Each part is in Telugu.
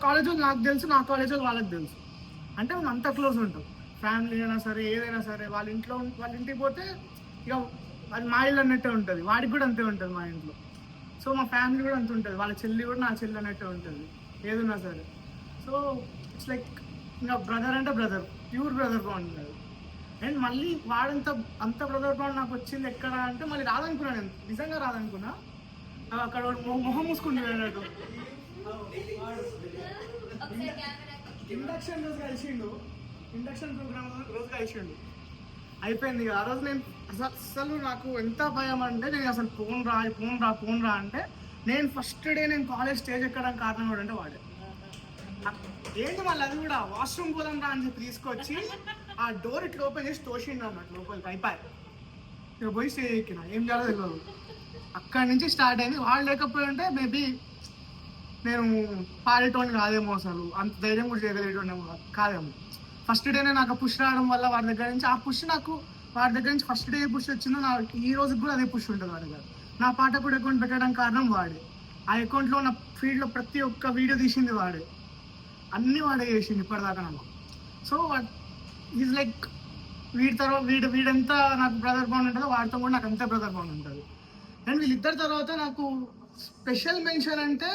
కాలేజ్ వాళ్ళు నాకు తెలుసు, నా కాలేజ్ వాళ్ళు వాళ్ళకి తెలుసు. అంటే మేము అంత క్లోజ్ ఉంటాం. ఫ్యామిలీ అయినా సరే, ఏదైనా సరే, వాళ్ళ ఇంటికి పోతే ఇక అది మా ఇల్లు అన్నట్టే ఉంటుంది. వాడికి కూడా అంతే ఉంటుంది మా ఇంట్లో. సో మా ఫ్యామిలీ కూడా అంత ఉంటుంది. వాళ్ళ చెల్లి కూడా నా చెల్లి అన్నట్టే ఉంటుంది ఏదున్నా సరే. సో ఇట్స్ లైక్ ఇంకా బ్రదర్ అంటే బ్రదర్, ప్యూర్ బ్రదర్ బాగుంటుంది. అండ్ మళ్ళీ అంత బ్రదర్ బాండ్ నాకు వచ్చింది ఎక్కడ అంటే మళ్ళీ రాదనుకున్నా, నేను నిజంగా రాదనుకున్నా. అక్కడ మొహం మూసుకుంటూ వెళ్ళినట్టు ఇండక్షన్ ప్రోగ్రామ్ రోజు కలిసిండు. అయిపోయింది ఆ రోజు. నేను అసలు నాకు ఎంత భయం అంటే, నేను అసలు ఫోన్ రా అంటే, నేను ఫస్ట్ డే నేను కాలేజ్ స్టేజ్ ఎక్కడానికి కారణం కూడా అంటే వాడే. ఏంటి మళ్ళీ అది కూడా వాష్రూమ్ పోదాం రా అని చెప్పి తీసుకొచ్చి ఆ డోర్ ఇట్లా ఓపెన్ చేసి తోసిండు అన్నట్టు లోపలికి. అయిపోయి ఇక పోయి స్టేజ్ ఎక్కిన, ఏం చేయాలో తెలియదు. అక్కడి నుంచి స్టార్ట్ అయింది. వాళ్ళు లేకపోయి ఉంటే మేబీ నేను పాడేటోని కాదేమో, అసలు అంత ధైర్యం కూడా చేయగలిగేటోనేమో కాదేమో. ఫస్ట్ డేనే నాకు పుష్ రావడం వల్ల వాడి దగ్గర నుంచి వాడి దగ్గర నుంచి ఫస్ట్ డే పుష్ వచ్చిందో నాకు ఈ రోజుకి కూడా అదే పుష్ ఉంటుంది వాడి దగ్గర. నా పాట కూడా అకౌంట్ పెట్టడం కారణం వాడే. ఆ అకౌంట్లో ఉన్న ఫీల్డ్లో ప్రతి ఒక్క వీడియో తీసింది వాడే, అన్నీ వాడే చేసింది ఇప్పటిదాకా నాకు. సో ఈజ్ లైక్ వీడంతా నాకు బ్రదర్ బాండ్ ఉంటుందో వాడితో కూడా నాకు అంతే బ్రదర్ బాండ్ ఉంటుంది. అండ్ వీళ్ళిద్దరి తర్వాత నాకు స్పెషల్ మెన్షన్ అంటే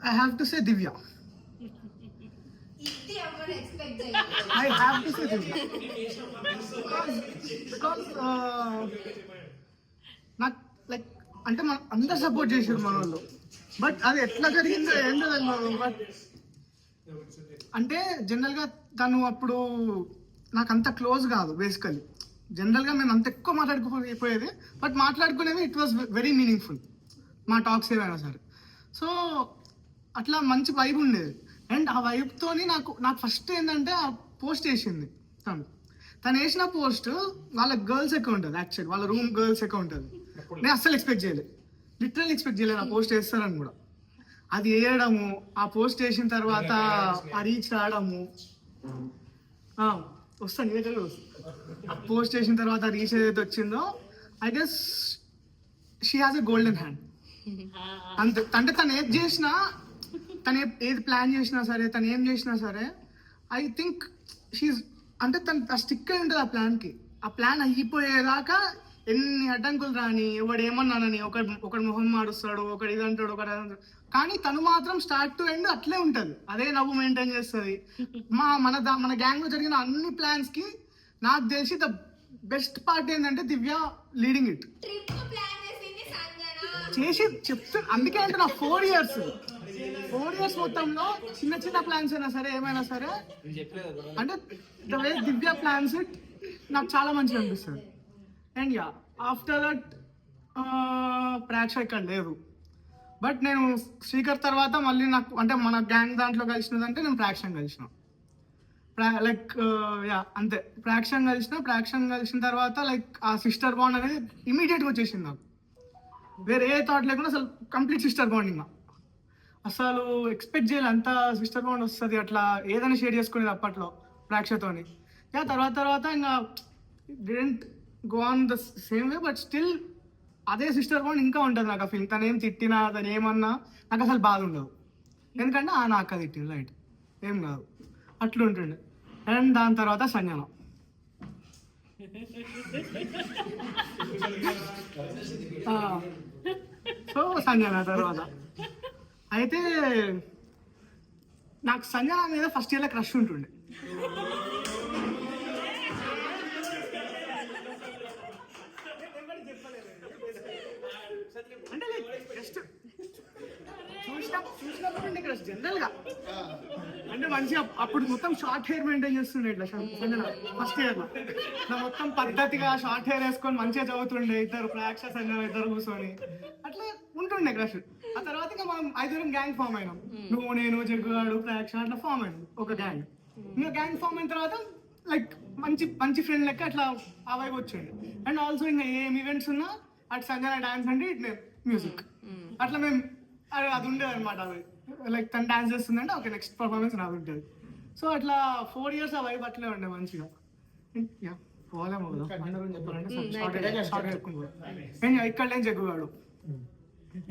I have to say Divya. I have to say Divya. Because నాకు లైక్ అంటే మన అందరు సపోర్ట్ చేశారు మన వాళ్ళు. బట్ అది ఎట్లా జరిగిందో ఏంటో తెలియదు. బట్ అంటే జనరల్గా తను అప్పుడు నాకు అంత క్లోజ్ కాదు బేసికలీ. జనరల్గా మేము అంత ఎక్కువ మాట్లాడుకోకపోయేది, బట్ మాట్లాడుకునేవి ఇట్ వాజ్ వెరీ మీనింగ్ఫుల్ మా టాక్స్ ఏవైనా సరే. సో అట్లా మంచి వైబ్ ఉండేది. అండ్ ఆ వైబ్తోని నాకు ఫస్ట్ ఏంటంటే ఆ పోస్ట్ వేసింది తను వేసిన పోస్ట్ వాళ్ళ గర్ల్స్ అకౌంట్ అది, యాక్చువల్లీ వాళ్ళ రూమ్ గర్ల్స్ అకౌంట్ అది. నేను అస్సలు ఎక్స్పెక్ట్ చేయలేదు, లిటరల్ ఎక్స్పెక్ట్ చేయలేదు ఆ పోస్ట్ వేస్తారని కూడా. అది వేయడము, ఆ పోస్ట్ వేసిన తర్వాత ఆ రీచ్ రావడము, వస్తాను ఏదైతే ఆ పోస్ట్ వేసిన తర్వాత ఆ రీచ్ ఏదైతే వచ్చిందో, I guess she has a golden hand అంతే. అంటే తను ఏది చేసినా, తను ఏది ప్లాన్ చేసినా సరే, తను ఏం చేసినా సరే, ఐ థింక్ షీజ్ అంటే తను స్టిక్ అయి ఉంటుంది ఆ ప్లాన్కి. ఆ ప్లాన్ అయిపోయేదాకా ఎన్ని అడ్డంకులు రాని, ఎవడు ఏమన్నానని, ఒకడు మొహం మాడుస్తాడు, ఒకడు ఇది అంటాడు, ఒకటి అది అంటాడు, కానీ తను మాత్రం స్టార్ట్ టు ఎండ్ అట్లే ఉంటుంది, అదే నవ్వు మెయింటైన్ చేస్తుంది. మన గ్యాంగ్ లో జరిగిన అన్ని ప్లాన్స్ కి నాకు తెలిసి ద బెస్ట్ పార్ట్ ఏంటంటే దివ్య లీడింగ్ ఇట్ చేసి చెప్తా. అందుకే అంటే నా 4 ఇయర్స్ మొత్తంలో చిన్న ప్లాన్స్ అయినా సరే, ఏమైనా సరే, అంటే the way Divya plans it నాకు చాలా మంచిగా అనిపిస్తుంది. అండ్ యా ఆఫ్టర్ దట్ ప్రేక్ష ఇక్కడ లేదు. బట్ నేను శ్రీకర్ తర్వాత మళ్ళీ నాకు అంటే మన గ్యాంగ్ దాంట్లో కలిసినదంటే నేను ప్రేక్షను కలిసిన. లైక్ యా అంతే, ప్రేక్షను కలిసిన తర్వాత లైక్ ఆ సిస్టర్ బాండ్ అనేది ఇమీడియట్గా వచ్చేసింది నాకు. వేరే ఏ థాట్ లేకుండా అసలు కంప్లీట్ సిస్టర్ బాండింగ్. అసలు ఎక్స్పెక్ట్ చేయాలి అంత సిస్టర్ బాండ్ వస్తుంది, అట్లా ఏదైనా షేర్ చేసుకునేది అప్పట్లో ప్రేక్షతోని. యా తర్వాత ఇంకా didn't go on the same way, but still అదే సిస్టర్ బాండ్ ఇంకా ఉంటుంది నాకు. ఆ ఫీలింగ్, తను ఏం తిట్టినా, తను ఏమన్నా నాకు అసలు బాధ ఉండదు. ఎందుకంటే నా అక్క తిట్టింది లైట్, ఏం కాదు, అట్లా ఉంటుండే. అండ్ దాని తర్వాత సంజన. సో సంజన తర్వాత అయితే నాకు సంజన మీద ఫస్ట్ ఇయర్లో క్రష్ ఉంటుండే. అంటే జస్ట్ చూసినప్పుడు క్రష్ జనరల్ గా, అంటే మంచిగా అప్పుడు మొత్తం షార్ట్ హెయిర్ మెయింటైన్ చేస్తుండే ఇట్లా సంజన ఫస్ట్ ఇయర్ లో. మొత్తం పద్ధతిగా షార్ట్ హెయిర్ వేసుకొని మంచిగా చదువుతుండే, ఇద్దరు ప్రేక్ష సంజన ఇద్దరు కూర్చొని అట్లా ఉంటుండే క్రష్. ఆ తర్వాత ఇంకా మనం 5 గ్యాంగ్ ఫామ్ అయినాం, నువ్వు నేను జగ్గుగాడు ప్రేక్ష అట్లా ఫామ్ అయినాం ఒక గ్యాంగ్. ఇంకా గ్యాంగ్ ఫామ్ అయిన తర్వాత లైక్ మంచి ఫ్రెండ్ లెక్క అట్లా ఆ వైపు వచ్చింది. అండ్ ఆల్సో ఇంకా ఏం ఈవెంట్స్ ఉన్నా అటు సంజన డాన్స్ అంటే ఇటు మ్యూజిక్, అట్లా మేము అది ఉండేది అనమాట. అది లైక్ తను డాన్స్ చేస్తుందంటే ఓకే నెక్స్ట్ పర్ఫార్మెన్స్ నాది ఉంటుంది. సో అట్లా 4 years ఆ వైబ్ అట్లే ఉండే మంచిగా. పోలేము కదా చెప్పాలంటే ఇక్కడ లేని జగ్గుగాడు.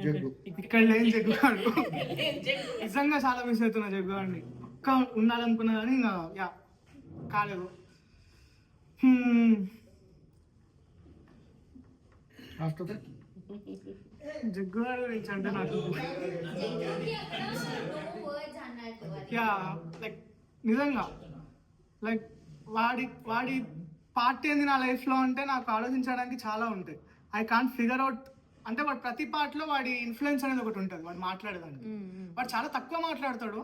జగ్గు ఇక్కడ లేని జగ్గు గాడు నిజంగా చాలా మిస్ అవుతున్నా జగ్గు గాడిని ఒక్క ఉండాలనుకున్నా కానీ ఇంకా యా కాలేదు. ఆఫ్టర్ దట్ జగ్గు గాడు గురించి అంటే నాకు యా లైక్ నిజంగా లైక్ వాడి పార్ట్ ఏంది నా లైఫ్లో అంటే నాకు ఆలోచించడానికి చాలా ఉంటాయి. I can't figure out. అంటే వాడు ప్రతి పార్ట్లో వాడి ఇన్ఫ్లుయెన్స్ అనేది ఒకటి ఉంటుంది వాడు మాట్లాడేదానికి. వాడు చాలా తక్కువ మాట్లాడతాడు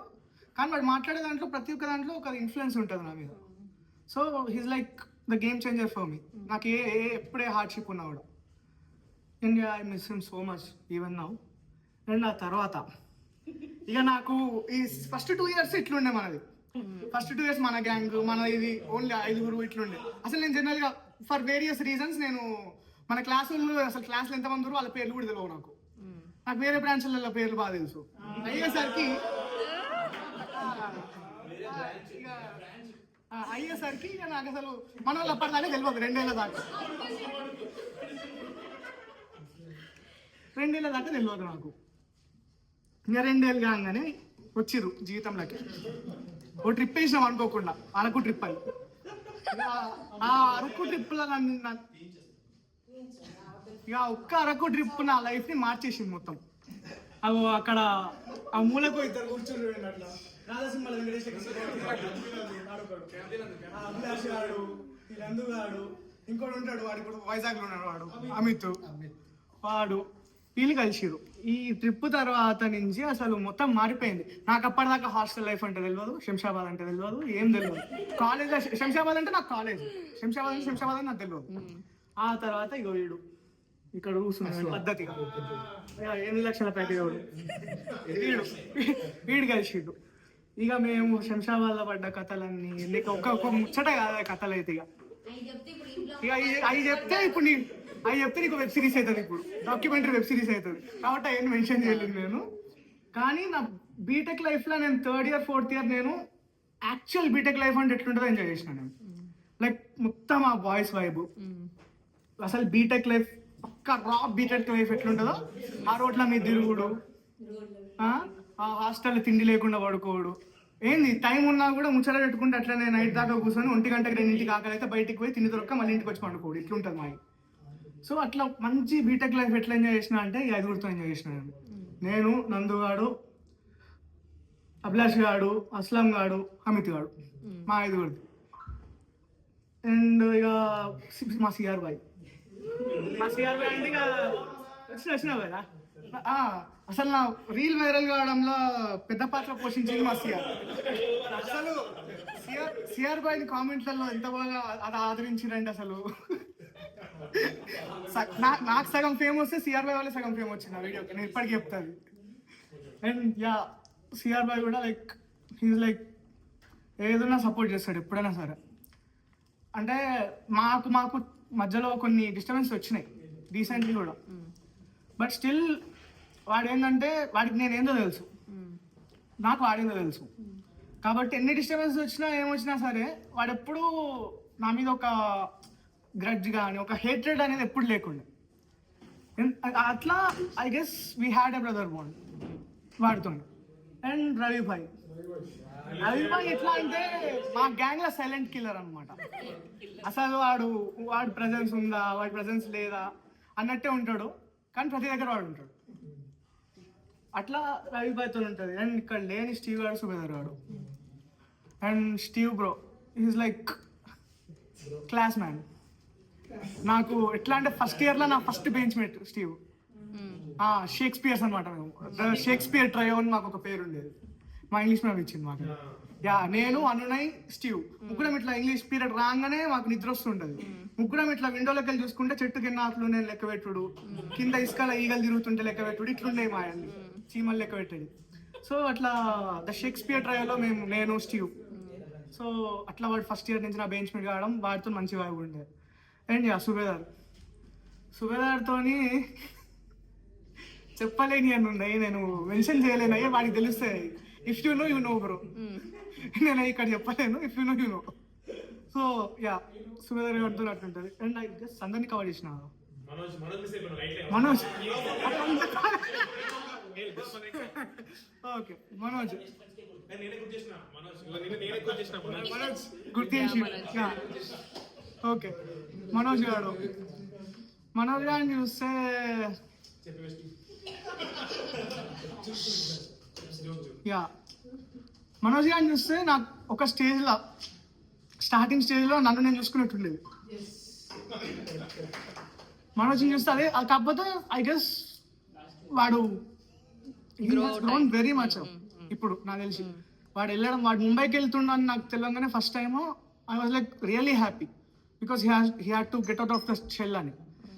కానీ వాడు మాట్లాడే దాంట్లో ప్రతి ఒక్క దాంట్లో ఒక ఇన్ఫ్లుయెన్స్ ఉంటుంది నా మీద. So he's like the game changer for me. నాకు ఎప్పుడే హార్డ్షిప్ ఉన్నా కూడా and I miss him so much even now. And ఆ తర్వాత ఇక నాకు ఈ ఫస్ట్ 2 years ఇట్లుండే మనది. ఫస్ట్ 2 years మన గ్యాంగ్ మన ఇది ఓన్లీ 5 ఇట్లుండే. అసలు నేను జనరల్గా ఫర్ వేరియస్ రీజన్స్ నేను మన క్లాసుల్లో అసలు క్లాస్లో ఎంతమంది వాళ్ళ పేర్లు కూడా తెలియవు నాకు. నాకు వేరే బ్రాంచ్ల పేర్లు బాగా తెలుసు. అయ్యేసరికి ఇక నాకు అసలు మన వాళ్ళు అప్పటిదాకా తెలియదు 2 ఏళ్ళ దాకా. 2 ఏళ్ళ దాకా తెలియదు నాకు. ఇంకా 2 ఏళ్ళు కాగానే వచ్చిర్రు జీవితంలోకి. ఓ ట్రిప్ వేసినాం అనుకోకుండా అరకు ట్రిప్ అని. ఆ అరకు ట్రిప్లో ఇక ఒక్క అరకు ట్రిప్ నా లైఫ్ని మార్చేసింది మొత్తం. అవి అక్కడ ఆ మూలకు ఇద్దరు కూర్చొని అట్లా రాధాసింహ వెంకటేష్ అభిలాష్ గాడు నందు గాడు ఇంకోటి ఉంటాడు వాడు ఇప్పుడు వైజాగ్లో ఉన్నాడు వాడు అమిత్ వాడు వీళ్ళు కలిసిరు. ఈ ట్రిప్ తర్వాత నుంచి అసలు మొత్తం మారిపోయింది. నాకు అప్పటిదాకా హాస్టల్ లైఫ్ అంటే తెలియదు, శంషాబాద్ అంటే తెలియదు, ఏం తెలియదు. కాలేజ్ శంషాబాద్ అంటే నాకు కాలేజ్, శంషాబాద్ అని నాకు తెలియదు. ఆ తర్వాత ఇగో వీడు ఇక్కడ కూర్చున్నాడు పద్ధతిగా 8 లక్షల ప్యాకేజ్ వీడు కలిసిడు. ఇక మేము శంషాబాద్లో పడ్డ కథలన్నీ నీకు ఒక్క ముచ్చట కాదు కథలు అయితే. ఇక అవి చెప్తే ఇప్పుడు నీకు వెబ్ సిరీస్ అవుతుంది, ఇప్పుడు డాక్యుమెంటరీ వెబ్ సిరీస్ అవుతుంది. కాబట్టి అవన్నీ మెన్షన్ చేయలేదు నేను. కానీ నా బీటెక్ లైఫ్లో నేను 3rd year 4th year నేను యాక్చువల్ బీటెక్ లైఫ్ అంటే ఎట్లుంటుందో ఎంజాయ్ చేసిన నేను. లైక్ మొత్తం ఆ బాయ్స్ వైబ్ అసలు బీటెక్ లైఫ్ పక్క రా బీటెక్ లైఫ్ ఎట్లుంటుందో ఆ రోడ్ల మీద తిరుగుడు, ఆ హాస్టల్లో తిండి లేకుండా పడుకోడు, ఏంది టైం ఉన్నా కూడా ముచ్చట పెట్టుకుంటే అట్లనే నైట్ దాకా కూర్చొని 1 గంటకి 2 ఆకలి అయితే బయటికి పోయి తిని దొరక్క మళ్ళీ ఇంటికి వచ్చి పండుకోడు, ఇట్లుంటుంది మాది. సో అట్లా మంచి బీటెక్ లైఫ్ ఎట్లా ఎంజాయ్ చేసిన అంటే ఈ 5గురితో ఎంజాయ్ చేసిన నేను నందు గాడు, అభిలాష్ గాడు, అస్లాం గాడు, అమిత్ గాడు, మా 5గురిది. అండ్ ఇక మా సిఆర్ బాయ్ అంటే ఇక వచ్చినావు కదా. అసలు నా రీల్ వైరల్ కావడంలో పెద్ద పాత్ర పోషించింది మా సిఆర్. అసలు సిఆర్ బాయ్ని కామెంట్లలో ఎంత బాగా అది ఆదరించారంటే అసలు నాకు సగం ఫేమ్ వస్తే సిఆర్ బాయ్ వాళ్ళే సగం ఫేమ్ వచ్చింది ఆ వీడియోకి, నేను ఇప్పటికీ చెప్తాను. అండ్ యా సిఆర్ బాయ్ కూడా లైక్ హీజ్ లైక్ ఏదైనా సపోర్ట్ చేస్తాడు ఎప్పుడైనా సరే. అంటే మాకు మధ్యలో కొన్ని డిస్టర్బెన్స్ వచ్చినాయి రీసెంట్లీ కూడా, బట్ స్టిల్ వాడు ఏంటంటే వాడికి నేను ఏందో తెలుసు, నాకు వాడేందో తెలుసు. కాబట్టి ఎన్ని డిస్టర్బెన్స్ వచ్చినా ఏమొచ్చినా సరే వాడు ఎప్పుడూ నా మీద ఒక గ్రడ్జ్ కానీ ఒక హేట్రెడ్ అనేది ఎప్పుడు లేకుండా. అట్లా I guess we had a brother bond వాడుతో. అండ్ రవి భాయ్ ఎట్లా అంటే మా గ్యాంగ్లో సైలెంట్ కిల్లర్ అనమాట. అసలు వాడి ప్రెజెన్స్ ఉందా వాడి ప్రెజెన్స్ లేదా అన్నట్టే ఉంటాడు, కానీ ప్రతి దగ్గర వాడు ఉంటాడు. అట్లా రవి భాయ్తో ఉంటుంది. అండ్ ఇక్కడ లేని స్టీవ్ గాడు సుబేదర్ గాడు. And Steve bro is like class man. నాకు ఎట్లా అంటే ఫస్ట్ ఇయర్లో నా first bench mate Steve. Shakespeares అనమాట. మేము షేక్స్పియర్ ట్రయో అని మాకు ఒక పేరు ఉండేది, మా ఇంగ్లీష్ మ్యామ్ ఇచ్చింది మాకు. యా నేను అనునయ్ స్టీవ్ ముగ్గురం ఇట్లా ఇంగ్లీష్ పీరియడ్ రాగానే మాకు నిద్ర వస్తుంటది. ముగ్గురం ఇట్లా విండోలోకి వెళ్ళి చూసుకుంటే చెట్టు కింద ఆకులు నేను లెక్క పెట్టుడు, కింద ఇసుకల ఈగలు తిరుగుతుంటే లెక్క పెట్టుడు, ఇట్లుండే మా అన్ని చీమలు లెక్క పెట్టేది. సో అట్లా ద షేక్స్పియర్ ట్రయలో నేను స్టీవ్. సో అట్లా వాడు ఫస్ట్ ఇయర్ నుంచి నా బెంచ్ మీద కావడం వాడితో మంచి వైబ్ ఉండేది. అండ్ యా సుబేదార్తో చెప్పలేని అని ఉన్నాయి, నేను మెన్షన్ చేయలేను, అయ్యే వాడికి తెలుస్తాయి. If you know you know bro, నేను ఇక్కడ చెప్పలేను, if you know you know. So yeah subedar గారితో అట్లుంటుంది. అండ్ ఐ గెస్ అందరినీ కవర్ చేసిన మనోజ్ ఓకే మనోజ్ గుర్తు చేసి ఓకే మనోజ్ గారు గారిని చూస్తే యా మనోజ్ గారిని చూస్తే నాకు ఒక స్టేజ్లో స్టార్టింగ్ స్టేజ్లో నన్ను నేను చూసుకున్నట్టుండేది. మనోజ్ని చూస్తే అదే, కాకపోతే ఐ గెస్ వాడు గ్రోన్ వెరీ మచ్. ఇప్పుడు నాకు తెలిసి వాడు ముంబైకి వెళ్తుండని నాకు తెలియగానే first time I was like really happy because he had to get out of the shell అని.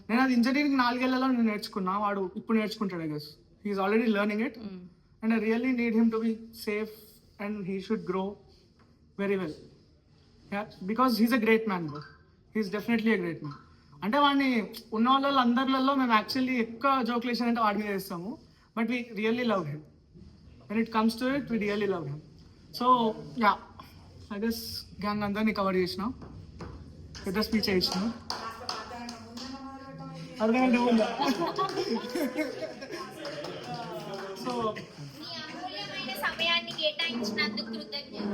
నేను అది ఇంజనీరింగ్ 4 ఏళ్లలో నేను నేర్చుకున్నా, వాడు ఇప్పుడు నేర్చుకుంటాడు. I guess he's already learning it and I really need him to be safe and he should grow very well because he's a great man bro. He's definitely a great man. అంటే వాడిని ఉన్న వాళ్ళ అందరిలో మేము యాక్చువల్లీ ఎక్కువ జోక్లు వేసానంటే వాడి మీద వేస్తాము, but we really love him. When it comes to it we really love him. So yeah I guess gang అందరినీ కవర్ చేసినాం, పెద్ద స్పీచ్ చేసినాం. అర్థమైంది ఉందా? సో సమయాన్ని కేటాయించినందుకు కృతజ్ఞతలు.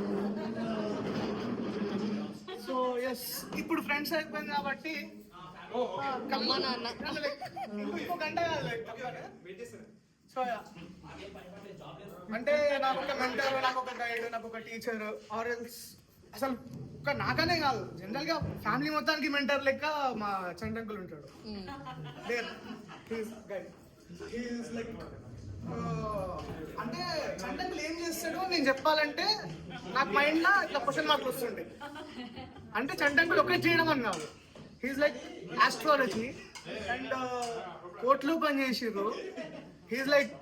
సో ఎస్, ఇప్పుడు ఫ్రెండ్స్ అయిపోయింది కాబట్టి ఇంకో గంట సో అంటే నాకు ఒక మెంటర్, నాకు ఒక గైడ్, నాకు ఒక టీచర్ ఆర్ ఎల్స్ అసలు నాకనే కాదు, జనరల్ గా ఫ్యామిలీ మొత్తానికి మెంటర్ లెక్క మా చంటంకులు ఉంటాడు. అంటే చంటంకులు ఏం చేస్తాడు నేను చెప్పాలంటే నాకు మైండ్ లో ఇట్లా క్వశ్చన్ మార్కులు వస్తుంటాయి. అంటే చంటంకులు ఒకటి చేయడం అని కాదు, హీఈస్ లైక్ ఆస్ట్రాలజీ అండ్ కోర్టులో పనిచేసారు, హీఈస్ లైక్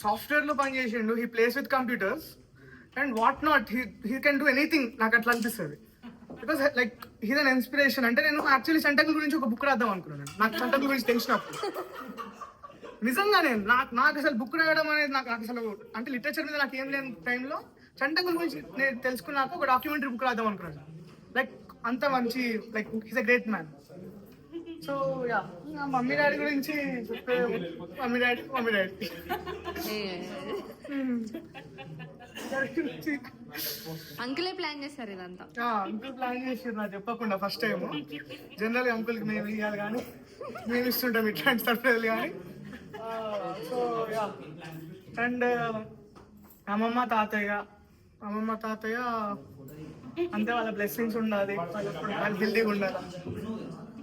సాఫ్ట్వేర్ లో పనిచేసిండు, he plays with computers and what not, he can do anything. నాకు అట్లా అనిపిస్తుంది because like he's an inspiration. అంటే నేను యాక్చువల్లీ చంటంకుల గురించి ఒక బుక్ రాద్దాం అనుకున్నాను. నాకు చంటంకుల గురించి తెలిసినప్పుడు నిజంగానే నాకు అసలు బుక్ రాయడం అనేది నాకు అసలు అంటే లిటరేచర్ మీద నాకు ఏం లేని టైంలో చంటంకుల గురించి నేను తెలుసుకున్నాక ఒక డాక్యుమెంటరీ బుక్ రాద్దాం అనుకున్నాను. లైక్ అంత మంచి, like he's a great man. So yeah, mummy daddy గురించి చెప్పే మమ్మీ డాడీ అంకులే ప్లాన్ చేస్తారు ఇదంతా. అంకుల్ ప్లాన్ చేసారు నాకు చెప్పకుండా ఫస్ట్ టైం. జనరల్ అంకుల్కి మేము ఇవ్వాలి కానీ మేము ఇస్తుంటాం ఇట్లాంటి సర్ప్రైజ్లు కానీ. సో యా, అండ్ అమ్మమ్మ తాతయ్య అంతే, వాళ్ళ బ్లెస్సింగ్స్ ఉండాలి, వాళ్ళు హెల్దీగా ఉండాలి.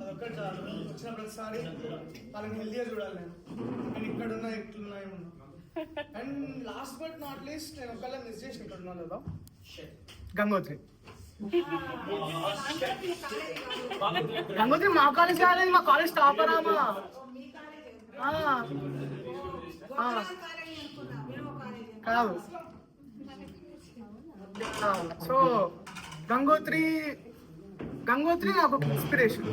అదొక్కటి చాలు. వచ్చిన ప్రతిసారి వాళ్ళని హెల్దీగా చూడాలి నేను ఇక్కడ ఉన్నా ఎట్లున్నాయి ఉన్నా. And last but not least నేను ఒకవేళ మిస్ చేసిన ఇక్కడ ఉన్నా లేదా గంగోత్రి మా కాలేజ్ కాలేదు, మా కాలేజ్ టాపర్ ఆమా. కాదు. సో గంగోత్రి నాకు ఒక ఇన్స్పిరేషన్.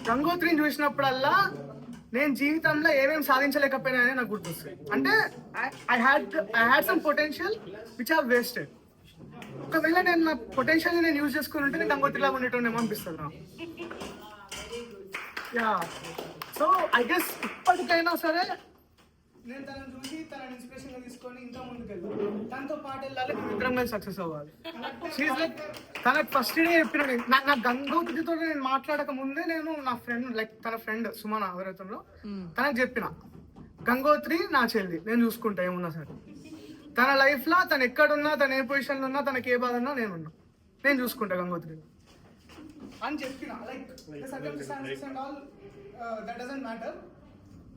గంగోత్రిని చూసినప్పుడల్లా నేను జీవితంలో ఏమేమి సాధించలేకపోయినా నాకు గుర్తొస్తుంది. అంటే I had some potential which have wasted. ఒకవేళ నేను నా పొటెన్షియల్ని నేను యూజ్ చేసుకుని ఉంటే నేను గంగోత్రిలాగా ఉండేటోనేమో అనిపిస్తుంది నాకు. యా, సో ఐ గెస్ ఇప్పటికైనా సరే నేను తనని చూసి తన ఇన్స్పిరేషన్ తీసుకొని ఇంకా ముందుకు వెళ్ళాలి, తనతో పాటు వెళ్ళాలి, ఇద్దరం కలిసి సక్సెస్ అవ్వాలి. తనకు ఫస్ట్ డే చెప్పిన నాకు గంగోత్రితో నేను మాట్లాడక ముందే నేను నా ఫ్రెండ్ లైక్ తన ఫ్రెండ్ సుమన ఎవరైతుందో తనకు చెప్పిన, గంగోత్రి నా చెల్లి, నేను చూసుకుంటా ఏమున్నా సరే తన లైఫ్ లో, తను ఎక్కడున్నా, తను ఏ పొజిషన్లో ఉన్నా, తనకి ఏ బాధ ఉన్నా నేను చూసుకుంటా గంగోత్రి అని చెప్పిన. Like circumstances and all that doesn't matter.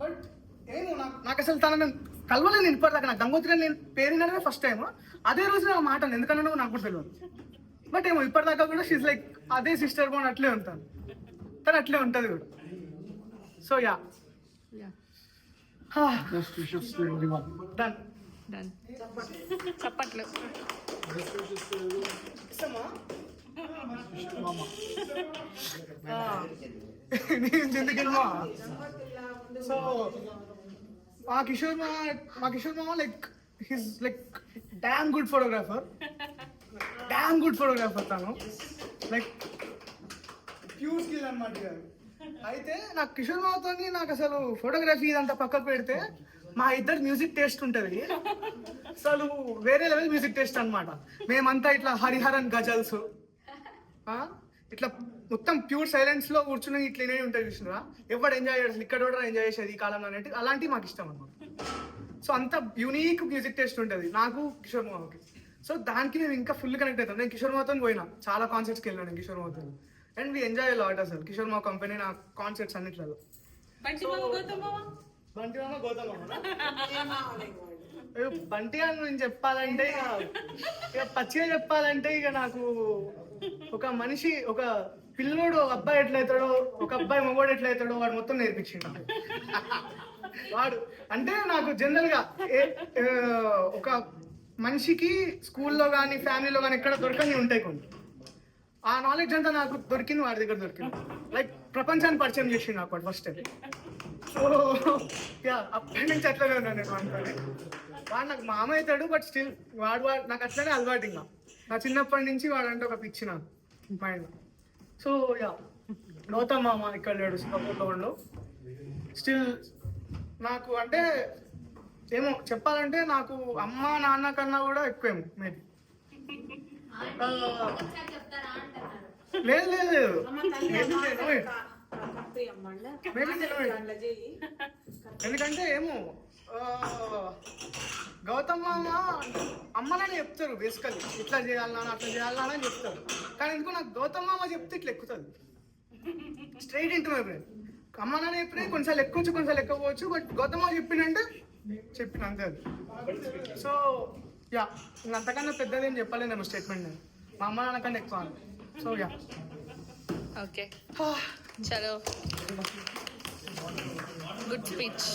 But ఏమో నాకు అసలు తనను కలవలేదు నేను ఇప్పటిదాకా. నాకు గంగోత్రి నేను పేరుననే ఫస్ట్ టైం. అదే రోజు నా మాట ఎందుకన్నా నాకు కూడా తెలియదు. బట్ ఏమో ఇప్పటిదాకా కూడా షీజ్ లైక్ అదే సిస్టర్ బాన్ అట్లే ఉంటాను, తను అట్లే ఉంటుంది కూడా. So yeah, done. చప్పట్లు. సో మా కిషోర్ మామ like his like damn good photographer తను. లైక్ ప్యూర్ స్కిల్ అనమాట. అయితే నాకు కిషోర్ మాతో నాకు అసలు ఫోటోగ్రఫీ ఇదంతా పక్కకు పెడితే మా ఇద్దరు మ్యూజిక్ టేస్ట్ ఉంటది అసలు వేరే లెవెల్ మ్యూజిక్ టేస్ట్ అన్నమాట. మేమంతా ఇట్లా హరిహరన్ గజల్స్ ఇట్లా మొత్తం ప్యూర్ సైలెన్స్ లో కూర్చుని ఇట్లనే ఉంటుంది చూసినా. ఎవరు ఎంజాయ్ చేయాలి ఇక్కడ కూడా ఎంజాయ్ చేసేది ఈ కాలంలో అనేది అలాంటివి మాకు ఇష్టం అన్నమాట. సో అంత యూనిక్ మ్యూజిక్ టేస్ట్ ఉంటుంది నాకు కిషోర్ మావకి. సో దానికి మేము ఇంకా ఫుల్ కనెక్ట్ అవుతాం. నేను కిషోర్ మాతో పోయినా చాలా కాన్సర్ట్స్కి వెళ్ళాను నేను కిషోర్ మాతో. అండ్ వి ఎంజాయ్ లాట్ అసలు కిషోర్ మావ కంపెనీ నా కాన్సర్ట్స్ అన్నిట్లలో. బంటి మామ గౌతమ్ బంటి అని నేను చెప్పాలంటే ఇక పచ్చిగా చెప్పాలంటే ఇక నాకు ఒక మనిషి ఒక పిల్లోడు అబ్బాయి ఎట్లయితాడో ఒక అబ్బాయి మగవాడు ఎట్లయితాడో వాడు మొత్తం నేర్పించిండు వాడు. అంటే నాకు జనరల్ గా ఒక మనిషికి స్కూల్లో కానీ ఫ్యామిలీలో కానీ ఎక్కడ దొరకని ఉంటాయి కొన్ని. ఆ నాలెడ్జ్ అంతా నాకు దొరికింది వాడి దగ్గర దొరికింది. లైక్ ప్రపంచాన్ని పరిచయం చేసిండు నాకు వాడు ఫస్ట్. సో యా అప్పటి నుంచి అట్లనే ఉన్నాను నేను అనుకోని. వాడు నాకు మామ అవుతాడు బట్ స్టిల్ వాడు నాకు అట్లనే అలవాటు. ఇంకా నా చిన్నప్పటి నుంచి వాడంటే ఒక పిచ్చి నాకు మైండ్. సో యా గౌతమ్ మామ ఇక్కడ లేడు సింగపూర్లో ఉండు. స్టిల్ నాకు అంటే ఏమో చెప్పాలంటే నాకు అమ్మ నాన్న కన్నా కూడా ఎక్కువేమో మేబీ. చెప్తారా అంటున్నారు. లేదు లేదు లేదు ఎందుకంటే ఏమో గౌతమ్ మామ అమ్మనని చెప్తారు బేసికలీ ఇట్లా చేయాలన్నా అట్లా చేయాలన్నా అని చెప్తారు. కానీ ఎందుకు నాకు గౌతమ్ మామ చెప్తే ఇట్లా ఎక్కుతుంది స్ట్రైట్ ఇంటూ మై బ్రెయిన్. అమ్మ నాన్న చెప్పిన కొంచెం ఎక్కువచ్చు కొంచెం ఎక్కవచ్చు బట్ గౌతమ్ మామ చెప్పిందంటే చెప్పిన అంతే అది. సో యా అంతకన్నా పెద్దదేం చెప్పలేను స్టేట్మెంట్ నేను మా అమ్మ నాన్న కన్నా ఎక్కువ. సో యా ఓకే చలో గుడ్ స్పీచ్.